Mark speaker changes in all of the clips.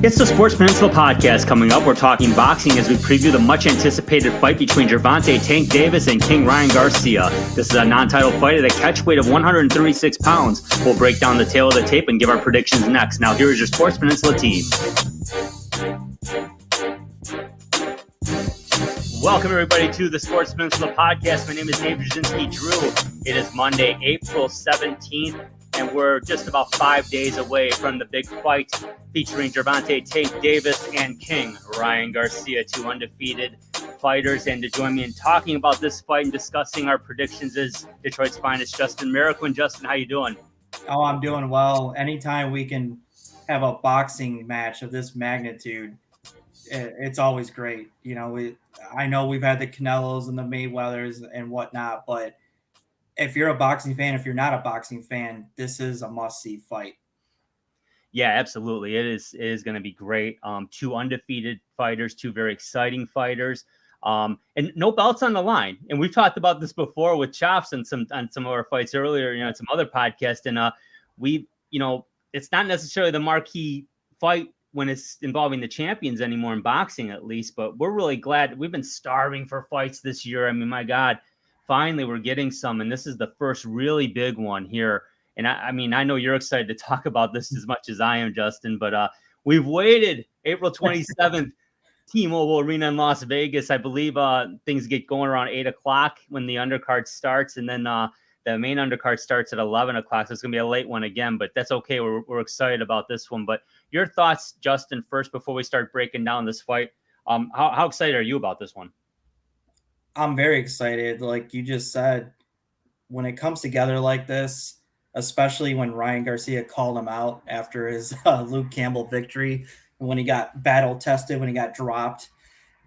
Speaker 1: It's the Sports Peninsula podcast coming up. We're talking boxing as we preview the much-anticipated fight between Gervonta Tank Davis and King Ryan Garcia. This is a non-title fight at a catch weight of 136 pounds. We'll break down the tail of the tape and give our predictions next. Now, here is your Sports Peninsula team. Welcome, everybody, to the Sports Peninsula podcast. My name is Dave Jasinski-Drew. It is Monday, April 17th, and we're just about 5 days away from the big fight featuring Gervonta Tank Davis and King Ryan Garcia, two undefeated fighters. And to join me in talking about this fight and discussing our predictions is Detroit's finest, Justin Merriquin. Justin, how you doing?
Speaker 2: Oh, I'm doing well. Anytime we can have a boxing match of this magnitude, it's always great. You know, I know we've had the Canelos and the Mayweathers and whatnot, but if you're a boxing fan, if you're not a boxing fan, this is a must-see fight.
Speaker 1: Yeah, absolutely. It is going to be great. Two undefeated fighters, two very exciting fighters, and no belts on the line. And we've talked about this before with Chops and some of our fights earlier, in some other podcasts. And it's not necessarily the marquee fight when it's involving the champions anymore in boxing, at least. But we're really glad. We've been starving for fights this year. I mean, my God, finally we're getting some, and this is the first really big one here. And I know you're excited to talk about this as much as I am, Justin, but we've waited April 27th, T-Mobile Arena in Las Vegas. I believe things get going around 8 o'clock when the undercard starts, and then the main undercard starts at 11 o'clock. So it's going to be a late one again, but that's okay. We're excited about this one. But your thoughts, Justin, first, before we start breaking down this fight. How excited are you about this one?
Speaker 2: I'm very excited. Like you just said, when it comes together like this, especially when Ryan Garcia called him out after his Luke Campbell victory, when he got battle tested, when he got dropped.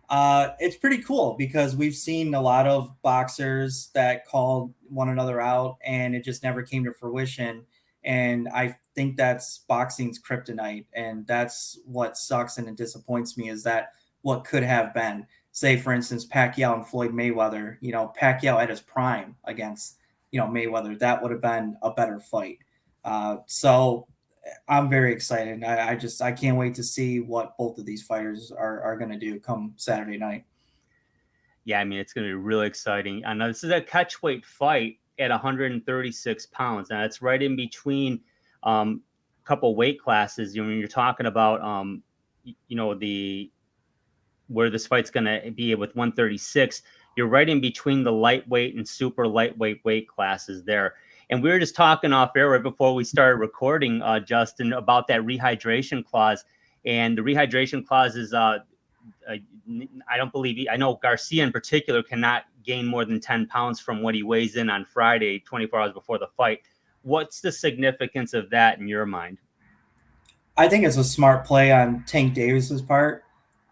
Speaker 2: It's pretty cool because we've seen a lot of boxers that called one another out and it just never came to fruition. And I think that's boxing's kryptonite. And that's what sucks and it disappoints me is that what could have been, say, for instance, Pacquiao and Floyd Mayweather, Pacquiao at his prime against Mayweather, that would have been a better fight. So I'm very excited. I can't wait to see what both of these fighters are going to do come Saturday night.
Speaker 1: Yeah, I mean, it's going to be really exciting. And this is a catchweight fight at 136 pounds. Now, it's right in between a couple weight classes. When you're talking about, where this fight's going to be with 136, you're right in between the lightweight and super lightweight weight classes there. And we were just talking off air right before we started recording, Justin, about that rehydration clause. And the rehydration clause is, I know Garcia in particular cannot gain more than 10 pounds from what he weighs in on Friday, 24 hours before the fight. What's the significance of that in your mind?
Speaker 2: I think it's a smart play on Tank Davis's part.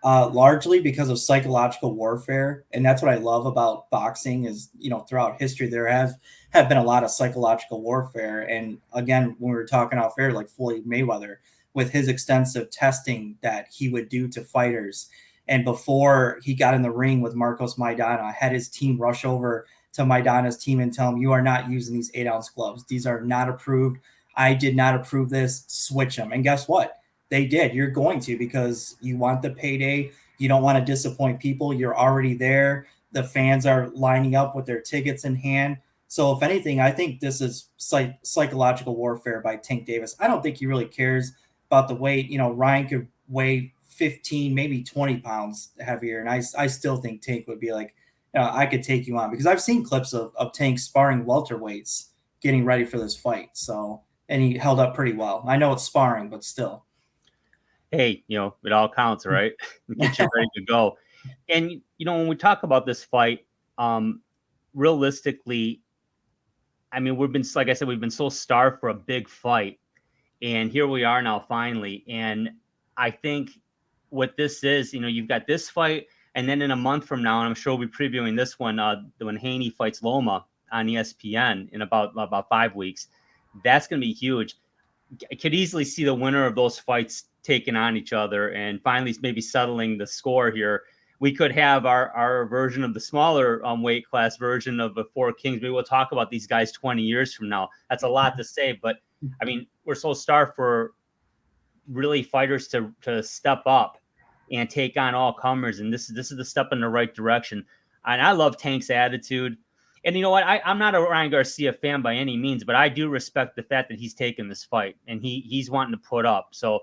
Speaker 2: Largely because of psychological warfare. And that's what I love about boxing is, throughout history, there have been a lot of psychological warfare. And again, when we were talking off air, like Floyd Mayweather, with his extensive testing that he would do to fighters. And before he got in the ring with Marcos Maidana, had his team rush over to Maidana's team and tell him, you are not using these 8-ounce gloves. These are not approved. I did not approve this. Switch them. And guess what? They did. You're going to because you want the payday. You don't want to disappoint people. You're already there. The fans are lining up with their tickets in hand. So if anything, I think this is psychological warfare by Tank Davis. I don't think he really cares about the weight. Ryan could weigh 15, maybe 20 pounds heavier. And I still think Tank would be like, I could take you on because I've seen clips of Tank sparring welterweights getting ready for this fight. So, and he held up pretty well. I know it's sparring, but still.
Speaker 1: Hey, it all counts, right? Get you ready to go. And, when we talk about this fight, realistically, I mean, we've been so starved for a big fight. And here we are now, finally. And I think what this is, you've got this fight. And then in a month from now, and I'm sure we'll be previewing this one, when Haney fights Loma on ESPN in about 5 weeks. That's going to be huge. I could easily see the winner of those fights taking on each other and finally maybe settling the score here. We could have our version of the smaller weight class version of the Four Kings. Maybe we'll talk about these guys 20 years from now. That's a lot to say, but I mean, we're so starved for really fighters to step up and take on all comers. And this is the step in the right direction. And I love Tank's attitude. And you know what? I'm not a Ryan Garcia fan by any means, but I do respect the fact that he's taken this fight and he's wanting to put up. So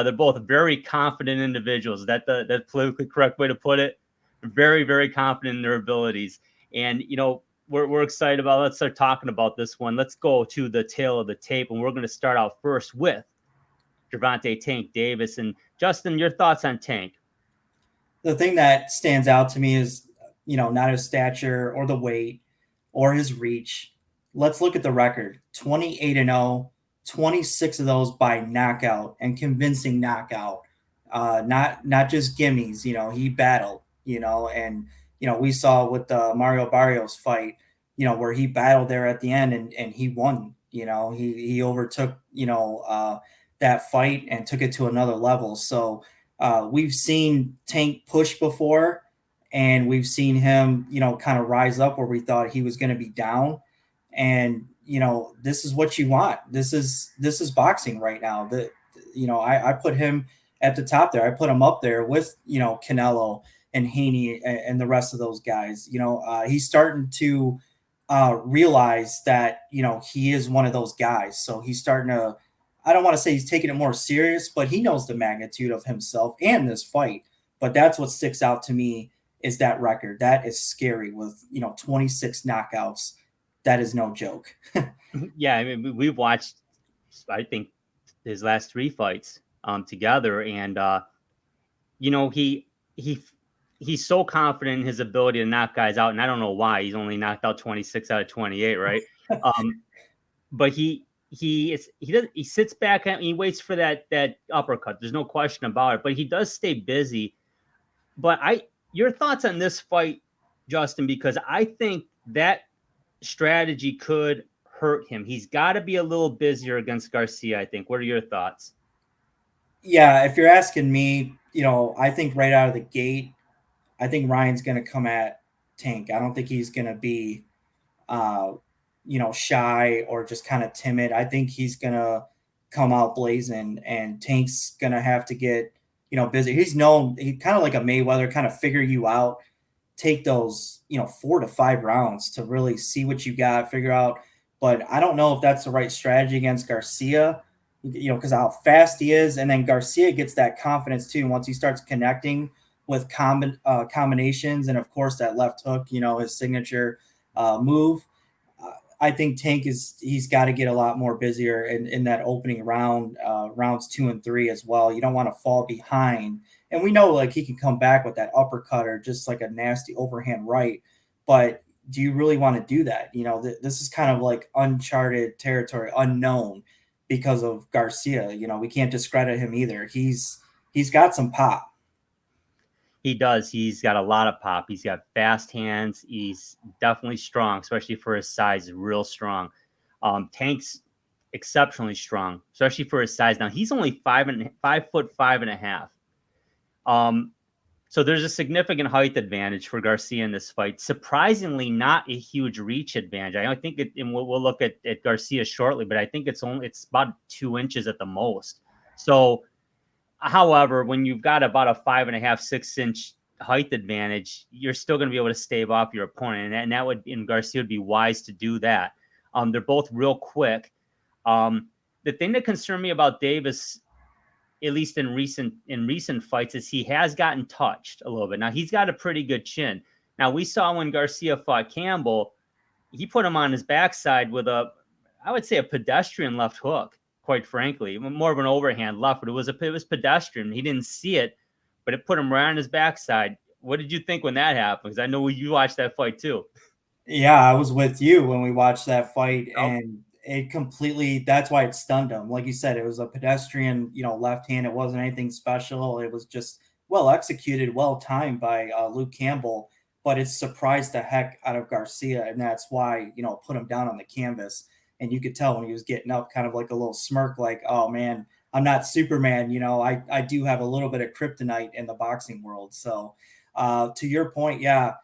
Speaker 1: they're both very confident individuals. That politically correct way to put it. Very, very confident in their abilities. And you know, we're excited about. Let's start talking about this one. Let's go to the tail of the tape, and we're going to start out first with Gervonta Tank Davis. And Justin, your thoughts on Tank?
Speaker 2: The thing that stands out to me is, not his stature or the weight or his reach. Let's look at the record: 28-0, 26 of those by knockout and convincing knockout. Not just gimmies. He battled. And we saw with the Mario Barrios fight. Where he battled there at the end and he won. He overtook that fight and took it to another level. So we've seen Tank push before, and we've seen him, kind of rise up where we thought he was going to be down. And this is what you want. This is boxing right now. I put him at the top there. I put him up there with Canelo and Haney and the rest of those guys. He's starting to realize that he is one of those guys. So he's starting to. I don't want to say he's taking it more serious, but he knows the magnitude of himself and this fight. But that's what sticks out to me is that record. That is scary with 26 knockouts. That is no joke.
Speaker 1: Yeah, I mean, we've watched, I think, his last three fights together, and he's so confident in his ability to knock guys out, and I don't know why he's only knocked out 26 out of 28, right? But he sits back and he waits for that uppercut. There's no question about it, but he does stay busy. But your thoughts on this fight, Justin, because I think that strategy could hurt him. He's got to be a little busier against Garcia, I think. What are your thoughts?
Speaker 2: Yeah, if you're asking me, I think right out of the gate, I think Ryan's going to come at Tank. I don't think he's going to be, shy or just kind of timid. I think he's going to come out blazing, and Tank's going to have to get, busy. He's kind of like a Mayweather, kind of figure you out, take those, 4 to 5 rounds to really see what you got, figure out. But I don't know if that's the right strategy against Garcia, because how fast he is. And then Garcia gets that confidence too once he starts connecting with combinations. And of course, that left hook, his signature move. I think Tank he's got to get a lot more busier in that opening round, rounds 2 and 3 as well. You don't want to fall behind. And we know like he can come back with that uppercut or just like a nasty overhand right. But do you really want to do that? This is kind of like uncharted territory, unknown because of Garcia. We can't discredit him either. He's got some pop.
Speaker 1: He does. He's got a lot of pop. He's got fast hands. He's definitely strong, especially for his size. Real strong. Tank's exceptionally strong, especially for his size. Now he's only 5'5.5". So there's a significant height advantage for Garcia in this fight. Surprisingly, not a huge reach advantage. I think and we'll look at Garcia shortly, but I think it's about 2 inches at the most. So, however, when you've got about a 5.5, 6-inch height advantage, you're still going to be able to stave off your opponent, and that would, in Garcia, would be wise to do that. They're both real quick. The thing that concerned me about Davis, at least in recent fights, is he has gotten touched a little bit. Now he's got a pretty good chin. Now we saw when Garcia fought Campbell, he put him on his backside with I would say a pedestrian left hook. Quite frankly, more of an overhand left, but it was pedestrian. He didn't see it, but it put him right on his backside. What did you think when that happened? Because I know you watched that fight too.
Speaker 2: Yeah, I was with you when we watched that fight,
Speaker 1: Yep.
Speaker 2: and it completely, that's why it stunned him. Like you said, it was a pedestrian, left hand. It wasn't anything special. It was just well executed, well timed by Luke Campbell, but it surprised the heck out of Garcia. And that's why, put him down on the canvas. And you could tell when he was getting up, kind of like a little smirk, like, oh man, I'm not Superman. I do have a little bit of kryptonite in the boxing world. So to your point, yeah,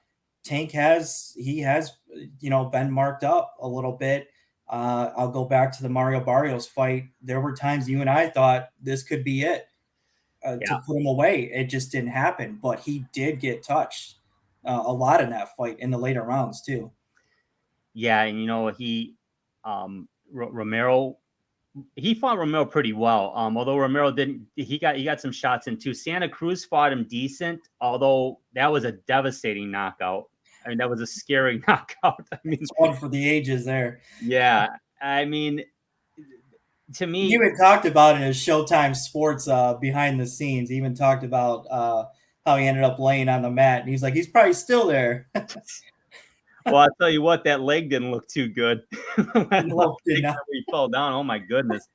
Speaker 2: Tank has been marked up a little bit. I'll go back to the Mario Barrios fight. There were times you and I thought this could be it to
Speaker 1: Yeah.
Speaker 2: put him away. It just didn't happen, but he did get touched a lot in that fight in the later rounds too.
Speaker 1: Yeah, and Romero, he fought Romero pretty well. Although Romero didn't, he got some shots in too. Santa Cruz fought him decent, although that was a devastating knockout. I mean, that was a scary knockout. I mean,
Speaker 2: It's one for the ages there.
Speaker 1: yeah, I mean, to
Speaker 2: He
Speaker 1: me,
Speaker 2: even talked about it in his Showtime Sports behind the scenes. He even talked about how he ended up laying on the mat, and he's like, he's probably still there.
Speaker 1: well, I'll tell you what, that leg didn't look too good.
Speaker 2: No, did not.
Speaker 1: He fell down. Oh my goodness.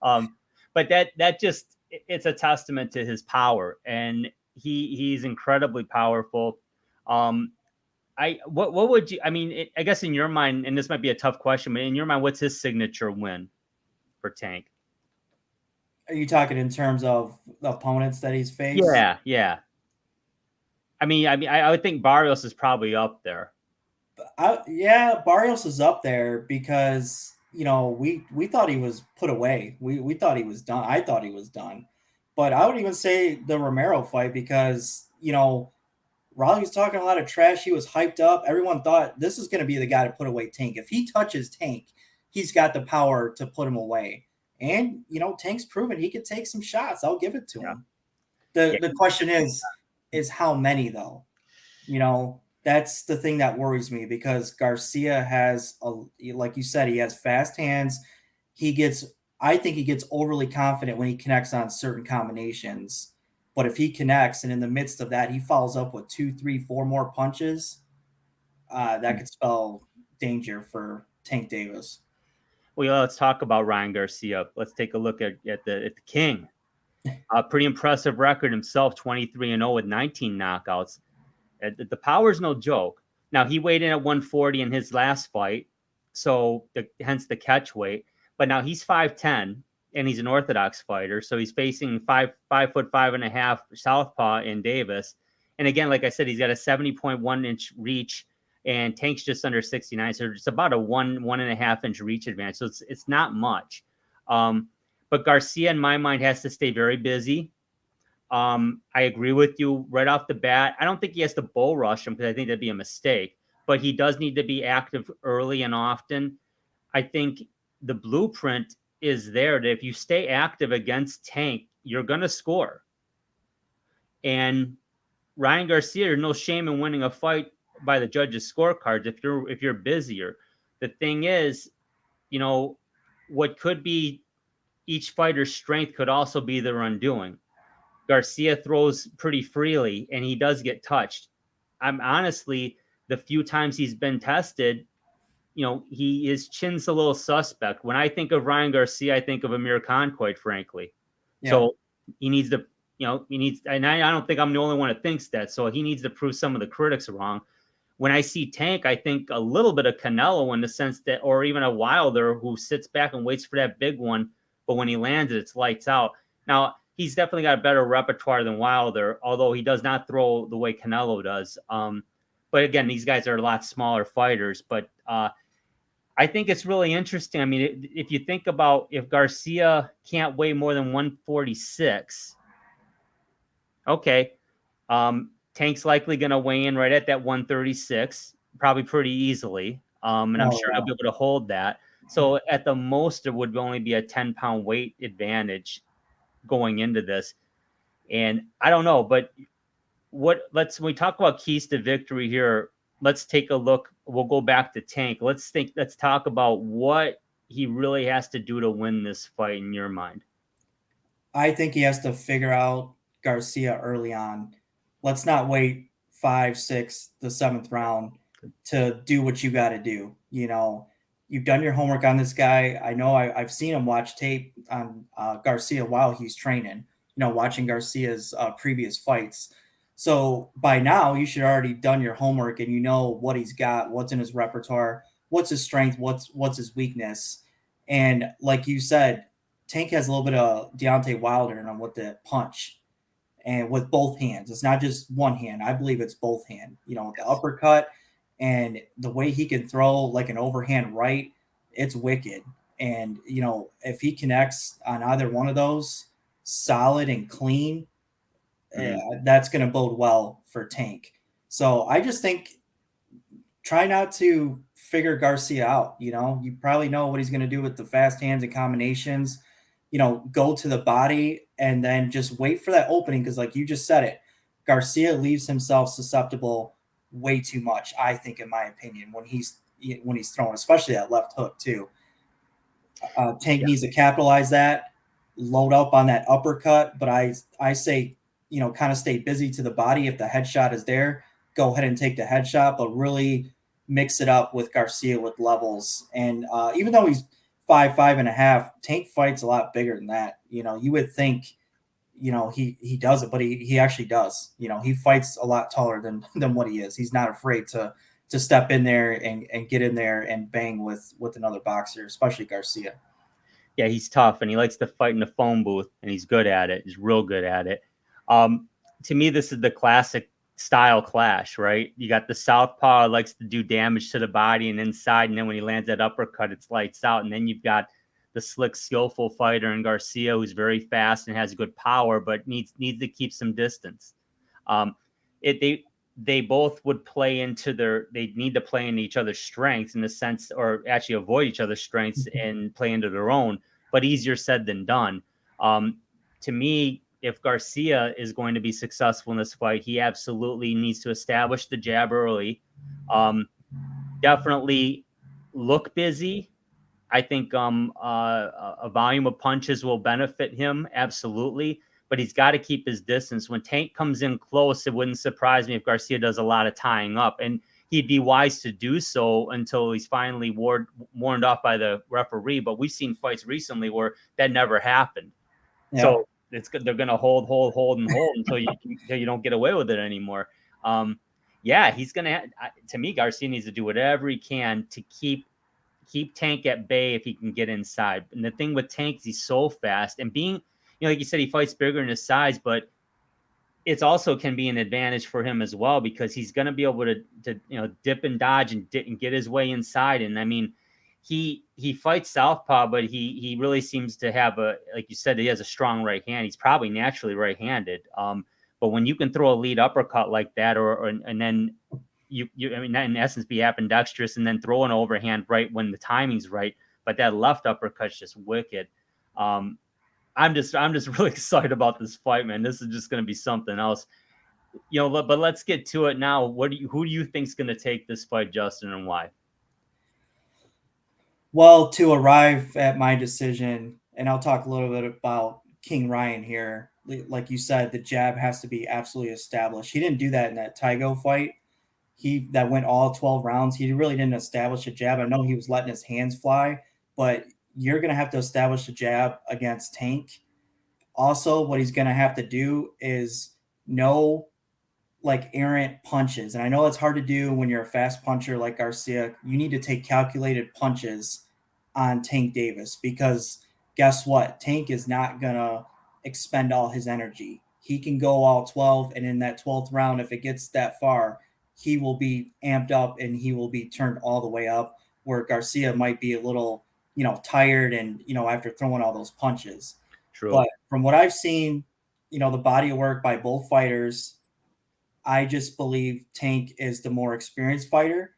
Speaker 1: Um, but that just it's a testament to his power, and he's incredibly powerful. What would you? I mean, I guess in your mind, and this might be a tough question, but in your mind, what's his signature win for Tank?
Speaker 2: Are you talking in terms of the opponents that he's faced?
Speaker 1: Yeah, yeah. I would think Barrios is probably up there.
Speaker 2: Yeah, Barrios is up there because we thought he was put away. We thought he was done. I thought he was done, but I would even say the Romero fight because Raleigh was talking a lot of trash. He was hyped up. Everyone thought this is going to be the guy to put away Tank. If he touches Tank, he's got the power to put him away. And Tank's proven he could take some shots. I'll give it to
Speaker 1: Yeah,
Speaker 2: him.
Speaker 1: yeah,
Speaker 2: The question is how many though? That's the thing that worries me because Garcia has like you said, he has fast hands. I think he gets overly confident when he connects on certain combinations. But if he connects and in the midst of that, he follows up with 2, 3, 4 more punches, that could spell danger for Tank Davis.
Speaker 1: Well, let's talk about Ryan Garcia. Let's take a look at the King. A pretty impressive record himself, 23-0 with 19 knockouts. The power's no joke. Now, he weighed in at 140 in his last fight, so hence the catch weight. But now he's 5'10", and he's an orthodox fighter, so he's facing 5'5.5" southpaw in Davis. And again, like I said, he's got a 70.1-inch reach, and Tank's just under 69, so it's about a 1.5 inch reach advantage. So it's not much. But Garcia, in my mind, has to stay very busy. I agree with you right off the bat. I don't think he has to bull rush him because I think that'd be a mistake, but he does need to be active early and often. I think the blueprint is there that if you stay active against Tank, you're going to score. And Ryan Garcia, there's no shame in winning a fight by the judges' scorecards if you're busier. The thing is, what could be each fighter's strength could also be their undoing. Garcia throws pretty freely and he does get touched. I'm honestly, the few times he's been tested, his chin's a little suspect. When I think of Ryan Garcia, I think of Amir Khan, quite frankly.
Speaker 2: Yeah.
Speaker 1: So he needs to, and I don't think I'm the only one that thinks that. So he needs to prove some of the critics wrong. When I see Tank, I think a little bit of Canelo in the sense that, or even a Wilder who sits back and waits for that big one, but when he lands it, it's lights out. Now, he's definitely got a better repertoire than Wilder, although he does not throw the way Canelo does. But again, these guys are a lot smaller fighters. But I think it's really interesting. I mean, if you think about if Garcia can't weigh more than 146, okay, Tank's likely going to weigh in right at that 136, probably pretty easily. And I'm sure he'll be able to hold that. So at the most, it would only be a 10-pound weight advantage going into this. And I don't know, but when we talk about keys to victory here, let's take a look. We'll go back to Tank. Let's talk about what he really has to do to win this fight in your mind.
Speaker 2: I think he has to figure out Garcia early on. Let's not wait 5, 6, the 7th round to do what you got to do. You've done your homework on this guy. I know I've seen him watch tape on Garcia while he's training, watching Garcia's previous fights. So by now, you should already done your homework and you know what he's got, what's in his repertoire, what's his strength, what's his weakness. And like you said, Tank has a little bit of Deontay Wilder in him with the punch and with both hands. It's not just one hand. I believe it's both hand. The uppercut and the way he can throw like an overhand right it's wicked. And if he connects on either one of those, solid and clean,
Speaker 1: Mhm.
Speaker 2: that's going to bode well for Tank. So I just think try not to figure Garcia out. You probably know what he's going to do with the fast hands and combinations. Go to the body and then just wait for that opening because, like you just said it, Garcia leaves himself susceptible way too much. I think, in my opinion, when he's throwing, especially that left hook too. Tank
Speaker 1: Yeah.
Speaker 2: needs to capitalize that, load up on that uppercut. But I say, kind of stay busy to the body. If the headshot is there, go ahead and take the headshot, but really mix it up with Garcia with levels. And even though he's 5'5.5", Tank fights a lot bigger than that. You would think, he does it, but he actually does. He fights a lot taller than what he is. He's not afraid to step in there and get in there and bang with another boxer, especially Garcia.
Speaker 1: Yeah, he's tough and he likes to fight in the phone booth and he's good at it. He's real good at it. Um, to me, this is the classic style clash, right? You got the southpaw likes to do damage to the body and inside, and then when he lands that uppercut, it's lights out. And then you've got the slick, skillful fighter in Garcia, who's very fast and has good power, but needs to keep some distance. Um, they both would play into they need to play into each other's strengths in the sense, or actually avoid each other's strengths and play into their own, but easier said than done. To me, if Garcia is going to be successful in this fight, he absolutely needs to establish the jab early. Definitely look busy. I think a volume of punches will benefit him absolutely, but he's got to keep his distance. When Tank comes in close, it wouldn't surprise me if Garcia does a lot of tying up, and he'd be wise to do so until he's finally warned off by the referee. But we've seen fights recently where that never happened.
Speaker 2: Yeah.
Speaker 1: So they're going to hold, and hold until you don't get away with it anymore. Yeah, he's going to me, Garcia needs to do whatever he can to keep Tank at bay if he can get inside. And the thing with Tank is he's so fast, and being, like you said, he fights bigger in his size, but it's also can be an advantage for him as well because he's going to be able to dip and dodge and get his way inside. And I mean, he fights southpaw, but he really seems to have like you said, he has a strong right hand. He's probably naturally right-handed. But when you can throw a lead uppercut like that, and then you I mean, that in essence be ambidextrous and then throw an overhand right when the timing's right, but that left uppercut's just wicked. I'm just really excited about this fight, man. This is just going to be something else, But let's get to it now. Who do you think is going to take this fight, Justin, and why?
Speaker 2: Well, to arrive at my decision, and I'll talk a little bit about King Ryan here. Like you said, the jab has to be absolutely established. He didn't do that in that Tygo fight. That went all 12 rounds. He really didn't establish a jab. I know he was letting his hands fly, but you're going to have to establish a jab against Tank. Also, what he's going to have to do is know like errant punches. And I know it's hard to do when you're a fast puncher like Garcia. You need to take calculated punches on Tank Davis because guess what? Tank is not going to expend all his energy. He can go all 12, and in that 12th round, if it gets that far, he will be amped up and he will be turned all the way up. Where Garcia might be a little, tired and, after throwing all those punches.
Speaker 1: True.
Speaker 2: But from what I've seen, the body of work by both fighters, I just believe Tank is the more experienced fighter.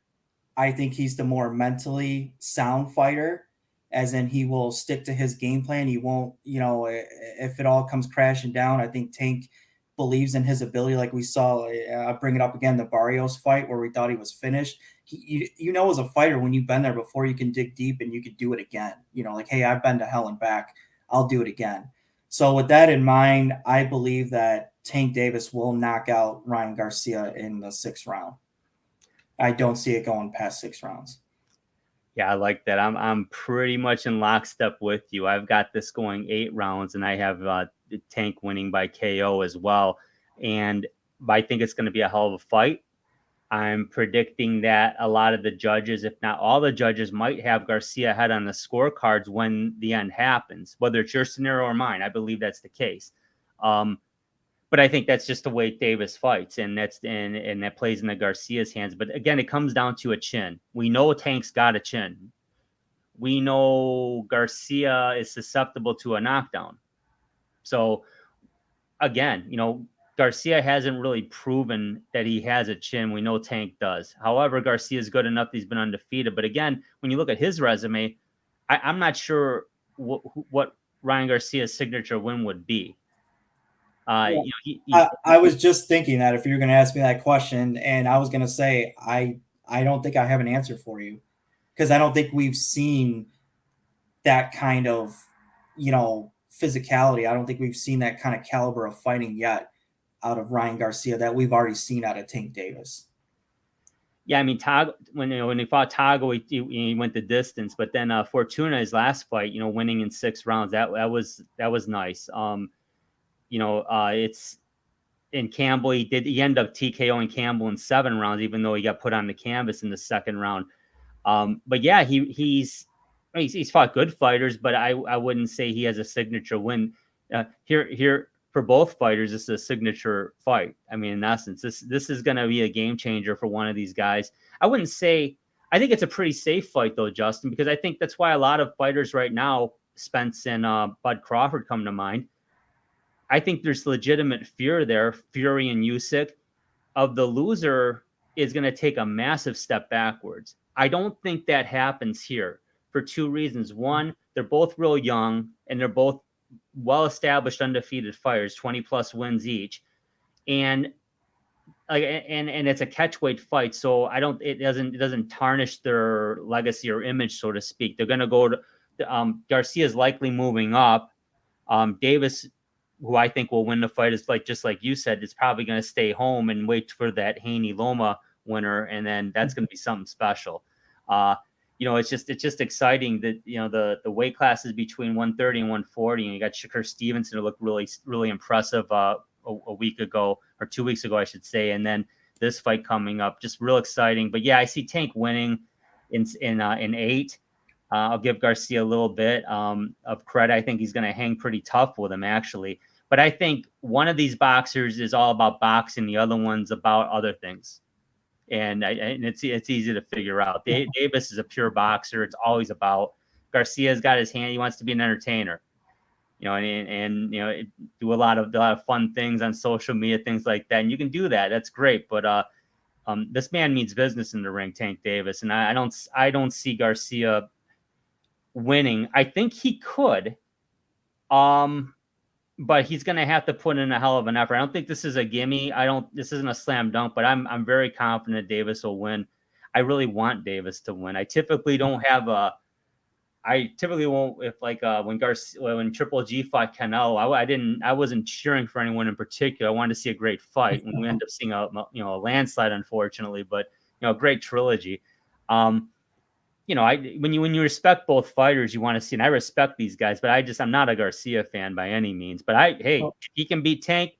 Speaker 2: I think he's the more mentally sound fighter, as in he will stick to his game plan. He won't, if it all comes crashing down, I think Tank believes in his ability. Like we saw, I bring it up again, the Barrios fight where we thought he was finished. As a fighter, when you've been there before, you can dig deep and you could do it again. Like, hey, I've been to hell and back. I'll do it again. So with that in mind, I believe that Tank Davis will knock out Ryan Garcia in the 6th round. I don't see it going past 6 rounds.
Speaker 1: Yeah, I like that. I'm pretty much in lockstep with you. I've got this going 8 rounds, and I have Tank winning by KO as well. And I think it's going to be a hell of a fight. I'm predicting that a lot of the judges, if not all the judges, might have Garcia ahead on the scorecards when the end happens, whether it's your scenario or mine. I believe that's the case. But I think that's just the way Davis fights, and that plays in the Garcia's hands. But again, it comes down to a chin. We know Tank's got a chin. we know Garcia is susceptible to a knockdown. So again, Garcia hasn't really proven that he has a chin. We know Tank does. However, Garcia is good enough that he's been undefeated. But again, when you look at his resume, I'm not sure what Ryan Garcia's signature win would be.
Speaker 2: Yeah. I was just thinking that if you're going to ask me that question, and I was going to say I don't think I have an answer for you, because I don't think we've seen that kind of physicality. I don't think we've seen that kind of caliber of fighting yet out of Ryan Garcia that we've already seen out of Tank Davis.
Speaker 1: Yeah, I mean, when he fought Tago, he went the distance, but then Fortuna, his last fight, winning in 6 rounds, that was nice. It's in Campbell, he ended up TKOing Campbell in 7 rounds, even though he got put on the canvas in the 2nd round. But yeah, he's fought good fighters, but I wouldn't say he has a signature win. Here for both fighters, this is a signature fight. I mean, in essence, this is going to be a game changer for one of these guys. I wouldn't say. I think it's a pretty safe fight though, Justin, because I think that's why a lot of fighters right now, Spence and Bud Crawford, come to mind. I think there's legitimate fear there, Fury and Usyk, of the loser is going to take a massive step backwards. I don't think that happens here for 2 reasons. One, they're both real young and they're both well-established undefeated fighters, 20 plus wins each. And it's a catchweight fight, so it doesn't tarnish their legacy or image, so to speak. They're going to go to Garcia's likely moving up. Davis, who I think will win the fight, is just like you said, is probably going to stay home and wait for that Haney Loma winner, and then that's going to be something special. It's just exciting that the weight classes between 130 and 140, and you got Shakur Stevenson who looked really really impressive a week ago, or 2 weeks ago, I should say, and then this fight coming up, just real exciting. But yeah, I see Tank winning in 8. I'll give Garcia a little bit of credit. I think he's going to hang pretty tough with him, actually. But I think one of these boxers is all about boxing. The other one's about other things. And it's easy to figure out. Davis is a pure boxer. It's always about. Garcia's got his hand. He wants to be an entertainer, and do a lot of fun things on social media, things like that. And you can do that. That's great. But this man means business in the ring, Tank Davis. And I don't see Garcia winning. I think he could, but he's going to have to put in a hell of an effort. I don't think this is a gimme. This isn't a slam dunk, but I'm very confident Davis will win. I really want Davis to win. I typically won't, if when Triple G fought Canelo, I wasn't cheering for anyone in particular. I wanted to see a great fight, and we ended up seeing a landslide, unfortunately, but a great trilogy. When you respect both fighters, you want to see, and I respect these guys, but I'm not a Garcia fan by any means. But if he can beat Tank,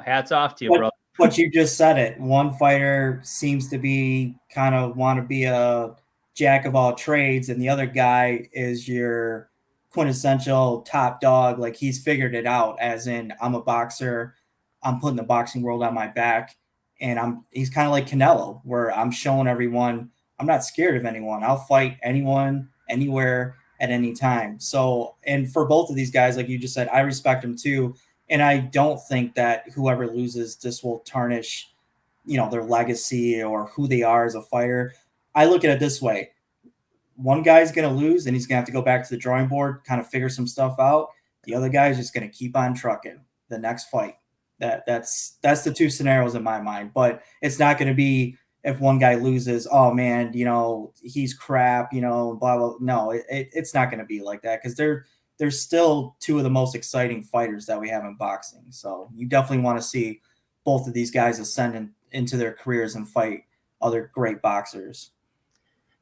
Speaker 1: hats off to you, bro.
Speaker 2: But you just said it. One fighter seems to be kind of want to be a jack of all trades, and the other guy is your quintessential top dog. Like, he's figured it out, as in, I'm a boxer, I'm putting the boxing world on my back, and he's kind of like Canelo, where I'm showing everyone I'm not scared of anyone. I'll fight anyone, anywhere, at any time. So, and for both of these guys, like you just said, I respect them too. And I don't think that whoever loses this will tarnish, their legacy or who they are as a fighter. I look at it this way. One guy's going to lose and he's going to have to go back to the drawing board, kind of figure some stuff out. The other guy is just going to keep on trucking the next fight. That's the 2 scenarios in my mind, but it's not going to be, if one guy loses, oh man, he's crap, blah, blah. No, it's not going to be like that, because they're still 2 of the most exciting fighters that we have in boxing. So you definitely want to see both of these guys ascend into their careers and fight other great boxers.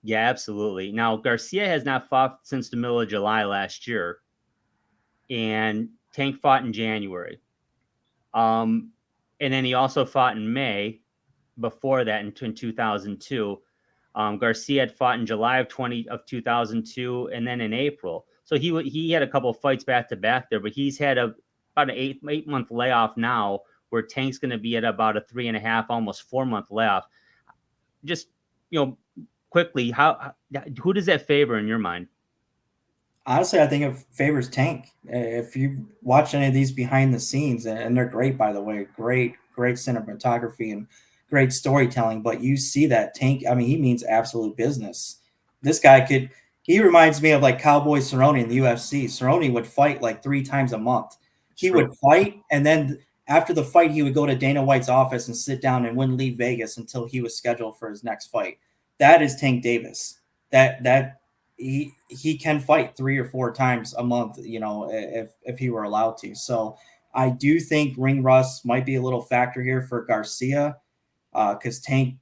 Speaker 1: Yeah, absolutely. Now, Garcia has not fought since the middle of July last year, and Tank fought in January. And then he also fought in May before that in 2002. Garcia had fought in July of 2002, and then in April. So he had a couple of fights back to back there, but he's had about an 8-month layoff now, where Tank's going to be at about a 3.5, almost 4-month layoff. Just quickly, who does that favor in your mind?
Speaker 2: Honestly, I think it favors Tank. If you watch any of these behind the scenes, and they're great, by the way, great cinematography and great storytelling, but you see that Tank, I mean, he means absolute business. This guy he reminds me of like Cowboy Cerrone in the UFC. Cerrone would fight like 3 times a month. He
Speaker 1: True.
Speaker 2: would fight, and then after the fight, he would go to Dana White's office and sit down and wouldn't leave Vegas until he was scheduled for his next fight. That is Tank Davis. That he can fight 3 or 4 times a month, if he were allowed to. So I do think ring rust might be a little factor here for Garcia, because Tank,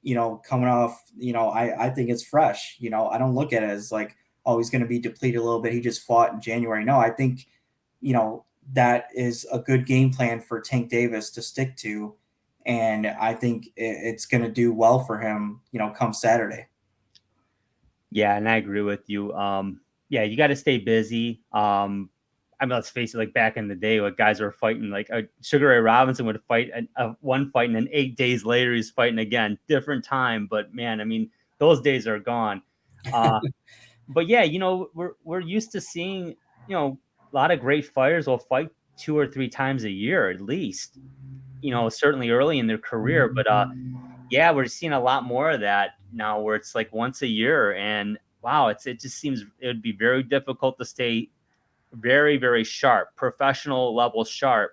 Speaker 2: coming off, I think it's fresh. I don't look at it as like, oh, he's going to be depleted a little bit. He just fought in January. No, I think, that is a good game plan for Tank Davis to stick to. And I think it's going to do well for him, come Saturday.
Speaker 1: Yeah, and I agree with you. Yeah, you got to stay busy. I mean, let's face it, like back in the day, like guys were fighting, like Sugar Ray Robinson would fight one fight, and then 8 days later he's fighting again, different time. But man, I mean, those days are gone. But yeah, we're used to seeing, a lot of great fighters will fight 2 or 3 times a year at least. Certainly early in their career, but yeah, we're seeing a lot more of that now, where it's like once a year, and wow, it just seems it would be very difficult to stay very, very sharp, professional level sharp,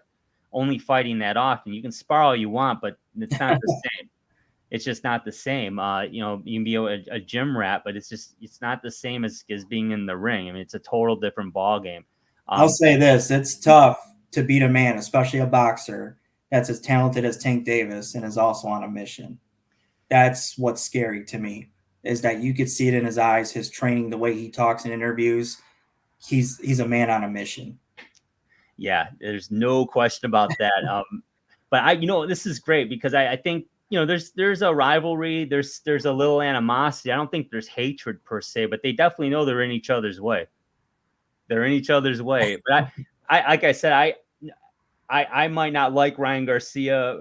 Speaker 1: only fighting that often. You can spar all you want, but it's not the same. It's just not the same. You can be a gym rat, but it's not the same as being in the ring. I mean, it's a total different ball game.
Speaker 2: I'll say this: it's tough to beat a man, especially a boxer that's as talented as Tank Davis and is also on a mission. That's what's scary to me, is that you could see it in his eyes, his training, the way he talks in interviews. He's a man on a mission.
Speaker 1: Yeah, there's no question about that. But this is great because I think, there's a rivalry, there's a little animosity. I don't think there's hatred per se, but they definitely know they're in each other's way. They're in each other's way. But I like I said, I might not like Ryan Garcia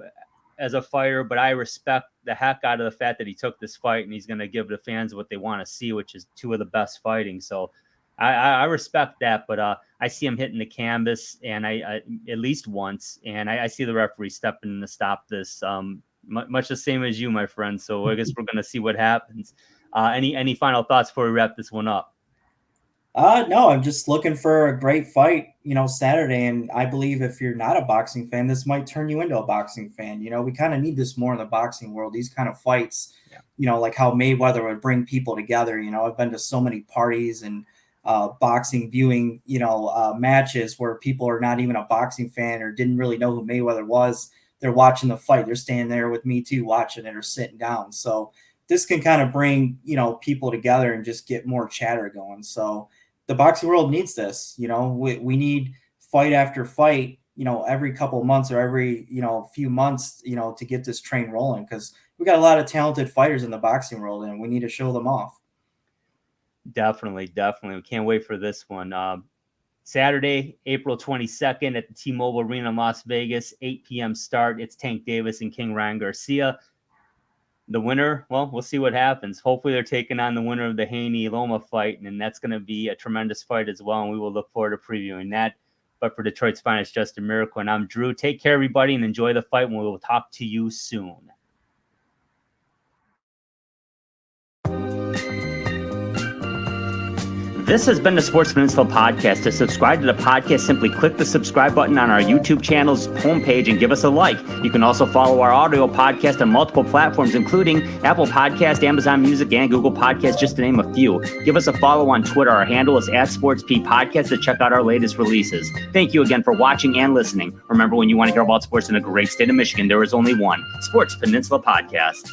Speaker 1: as a fighter, but I respect the heck out of the fact that he took this fight and he's going to give the fans what they want to see, which is 2 of the best fighting. So I respect that, but I see him hitting the canvas, and I at least once, and I see the referee stepping in to stop this. Much the same as you, my friend. So I guess we're going to see what happens. Any final thoughts before we wrap this one up?
Speaker 2: No, I'm just looking for a great fight, Saturday. And I believe if you're not a boxing fan, this might turn you into a boxing fan. We kind of need this more in the boxing world. These kind of fights, like how Mayweather would bring people together. I've been to so many parties and boxing viewing, matches where people are not even a boxing fan or didn't really know who Mayweather was. They're watching the fight. They're standing there with me too, watching it or sitting down. So this can kind of bring, people together and just get more chatter going. So the boxing world needs this. We need fight after fight, every couple of months or every, few months, to get this train rolling, because we got a lot of talented fighters in the boxing world and we need to show them off.
Speaker 1: Definitely. We can't wait for this one. Saturday, April 22nd at the T-Mobile Arena in Las Vegas, 8 p.m. start. It's Tank Davis and King Ryan Garcia. The winner, well, we'll see what happens. Hopefully they're taking on the winner of the Haney-Loma fight, and that's going to be a tremendous fight as well, and we will look forward to previewing that. But for Detroit's finest, Justin Miracle, and I'm Drew. Take care, everybody, and enjoy the fight, and we will talk to you soon. This has been the Sports Peninsula Podcast. To subscribe to the podcast, simply click the subscribe button on our YouTube channel's homepage and give us a like. You can also follow our audio podcast on multiple platforms, including Apple Podcast, Amazon Music, and Google Podcasts, just to name a few. Give us a follow on Twitter. Our handle is @SportsPPodcast to check out our latest releases. Thank you again for watching and listening. Remember, when you want to hear about sports in a great state of Michigan, there is only one Sports Peninsula Podcast.